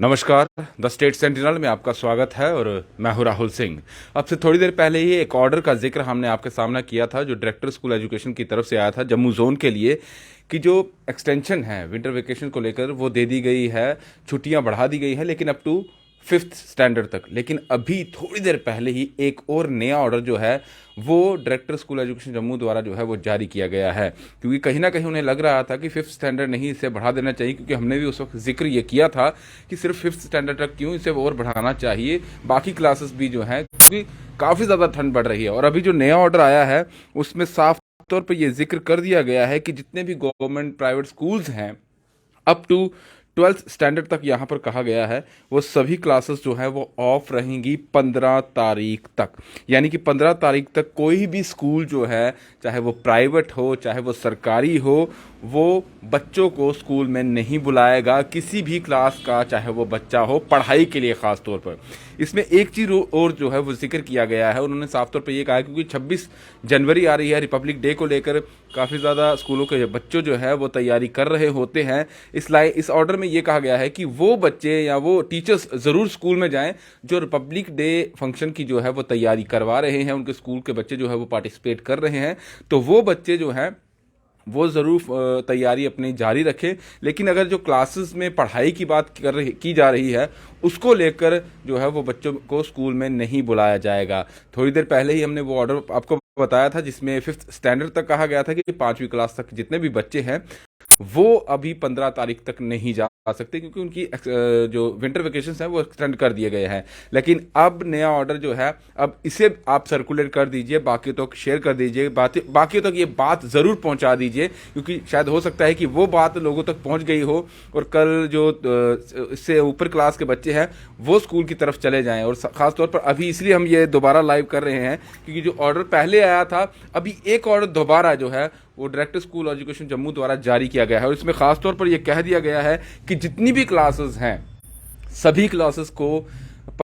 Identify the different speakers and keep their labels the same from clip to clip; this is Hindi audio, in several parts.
Speaker 1: नमस्कार। द स्टेट सेंटिनल में आपका स्वागत है और मैं हूं राहुल सिंह। अब से थोड़ी देर पहले ही एक ऑर्डर का जिक्र हमने आपके सामने किया था जो डायरेक्टर स्कूल एजुकेशन की तरफ से आया था जम्मू जोन के लिए कि जो एक्सटेंशन है विंटर वेकेशन को लेकर वो दे दी गई है, छुट्टियां बढ़ा दी गई है लेकिन अप टू फिफ्थ स्टैंडर्ड तक। लेकिन अभी थोड़ी देर पहले ही एक और नया ऑर्डर जो है वो डायरेक्टर स्कूल एजुकेशन जम्मू द्वारा जो है वो जारी किया गया है, क्योंकि कहीं ना कहीं उन्हें लग रहा था कि फिफ्थ स्टैंडर्ड नहीं, इसे बढ़ा देना चाहिए। क्योंकि हमने भी उस वक्त जिक्र ये किया था कि सिर्फ फिफ्थ स्टैंडर्ड तक क्यों, इसे और बढ़ाना चाहिए, बाकी क्लासेस भी जो हैं, क्योंकि काफ़ी ज़्यादा ठंड बढ़ रही है। और अभी जो नया ऑर्डर आया है उसमें साफ तौर पर यह जिक्र कर दिया गया है कि जितने भी गवर्नमेंट प्राइवेट स्कूल्स हैं अप टू ट्वेल्थ स्टैंडर्ड तक यहाँ पर कहा गया है वो सभी क्लासेस जो है वो ऑफ रहेंगी 15 तारीख तक। यानी कि 15 तारीख तक कोई भी स्कूल जो है, चाहे वो प्राइवेट हो चाहे वो सरकारी हो, वो बच्चों को स्कूल में नहीं बुलाएगा, किसी भी क्लास का चाहे वो बच्चा हो, पढ़ाई के लिए ख़ास तौर पर। इसमें एक चीज़ और जो है वो जिक्र किया गया है, उन्होंने साफ तौर पर ये कहा है क्योंकि 26 जनवरी आ रही है, रिपब्लिक डे को लेकर काफ़ी ज़्यादा स्कूलों के बच्चों जो है वो तैयारी कर रहे होते हैं। इस ऑर्डर में ये कहा गया है कि वो बच्चे या वो टीचर्स ज़रूर स्कूल में जाएं जो रिपब्लिक डे फंक्शन की जो है वो तैयारी करवा रहे हैं, उनके स्कूल के बच्चे जो है वो पार्टिसिपेट कर रहे हैं, तो वो बच्चे जो हैं वो ज़रूर तैयारी अपनी जारी रखें। लेकिन अगर जो क्लासेस में पढ़ाई की बात की जा रही है उसको लेकर जो है वो बच्चों को स्कूल में नहीं बुलाया जाएगा। थोड़ी देर पहले ही हमने वो ऑर्डर आपको बताया था जिसमें फिफ्थ स्टैंडर्ड तक कहा गया था कि 5वीं क्लास तक जितने भी बच्चे हैं वो अभी 15 तारीख तक नहीं जा सकते, क्योंकि उनकी जो विंटर वेकेशंस हैं वो एक्सटेंड कर दिए गए हैं। लेकिन अब नया ऑर्डर जो है, अब इसे आप सर्कुलेट कर दीजिए, बाकियों तक शेयर कर दीजिए, बाकियों तक ये बात ज़रूर पहुंचा दीजिए, क्योंकि शायद हो सकता है कि वो बात लोगों तक पहुंच गई हो और कल जो इससे ऊपर क्लास के बच्चे हैं वो स्कूल की तरफ चले जाएं। और ख़ासतौर पर अभी इसलिए हम ये दोबारा लाइव कर रहे हैं क्योंकि जो ऑर्डर पहले आया था, अभी एक ऑर्डर दोबारा जो है वो डायरेक्टर स्कूल एजुकेशन जम्मू द्वारा जारी किया गया है। और इसमें खास तौर पर यह कह दिया गया है कि जितनी भी क्लासेस हैं सभी क्लासेस को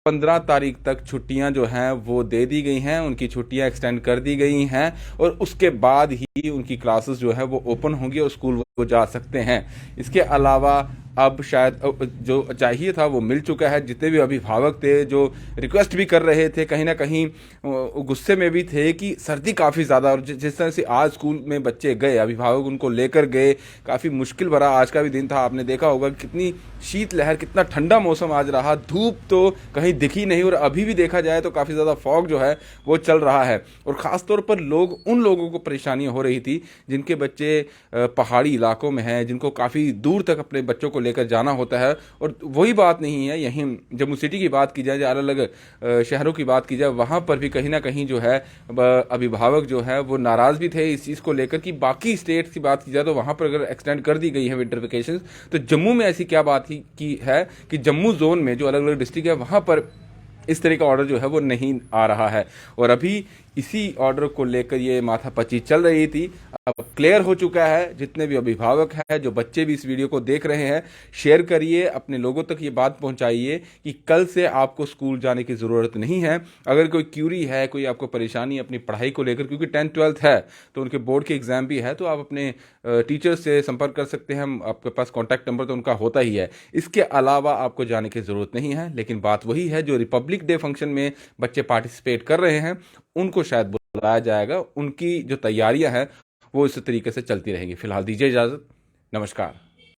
Speaker 1: 15 तारीख तक छुट्टियां जो हैं वो दे दी गई हैं, उनकी छुट्टियां एक्सटेंड कर दी गई हैं और उसके बाद ही उनकी क्लासेस जो है वो ओपन होंगी और स्कूल वो जा सकते हैं। इसके अलावा अब शायद जो चाहिए था वो मिल चुका है। जितने भी अभिभावक थे जो रिक्वेस्ट भी कर रहे थे, कहीं ना कहीं गुस्से में भी थे कि सर्दी काफ़ी ज़्यादा, और जिस तरह से आज स्कूल में बच्चे गए, अभिभावक उनको लेकर गए, काफ़ी मुश्किल भरा आज का भी दिन था। आपने देखा होगा कितनी शीत लहर, कितना ठंडा मौसम आज रहा, धूप तो कहीं दिखी नहीं और अभी भी देखा जाए तो काफ़ी ज़्यादा फॉग जो है वो चल रहा है। और ख़ास तौर पर उन लोगों को परेशानियाँ हो रही थी जिनके बच्चे पहाड़ी इलाकों में हैं, जिनको काफ़ी दूर तक अपने बच्चों को लेकर जाना होता है। और वही बात नहीं है, यहीं जम्मू सिटी की बात की जाए या अलग अलग शहरों की बात की जाए, वहाँ पर भी कहीं ना कहीं जो है अभिभावक जो है वो नाराज़ भी थे इस चीज़ को लेकर कि बाकी स्टेट्स की बात की जाए तो वहाँ पर अगर एक्सटेंड कर दी गई है विंटर वेकेशन, तो जम्मू में ऐसी क्या बात की है कि जम्मू जोन में जो अलग अलग डिस्ट्रिक्ट है वहाँ पर इस तरह का ऑर्डर जो है वो नहीं आ रहा है। और अभी इसी ऑर्डर को लेकर ये माथापच्ची चल रही थी, अब क्लियर हो चुका है। जितने भी अभिभावक हैं, जो बच्चे भी इस वीडियो को देख रहे हैं, शेयर करिए, अपने लोगों तक ये बात पहुंचाइए कि कल से आपको स्कूल जाने की ज़रूरत नहीं है। अगर कोई क्यूरी है, कोई आपको परेशानी अपनी पढ़ाई को लेकर, क्योंकि 10th-12th है तो उनके बोर्ड के एग्ज़ाम भी है, तो आप अपने टीचर्स से संपर्क कर सकते हैं। आपके पास कॉन्टैक्ट नंबर तो उनका होता ही है। इसके अलावा आपको जाने की ज़रूरत नहीं है। लेकिन बात वही है, जो रिपब्लिक डे फंक्शन में बच्चे पार्टिसिपेट कर रहे हैं उनको शायद बुलाया जाएगा, उनकी जो तैयारियां हैं वो इस तरीके से चलती रहेंगी। फिलहाल दीजिए इजाज़त, नमस्कार।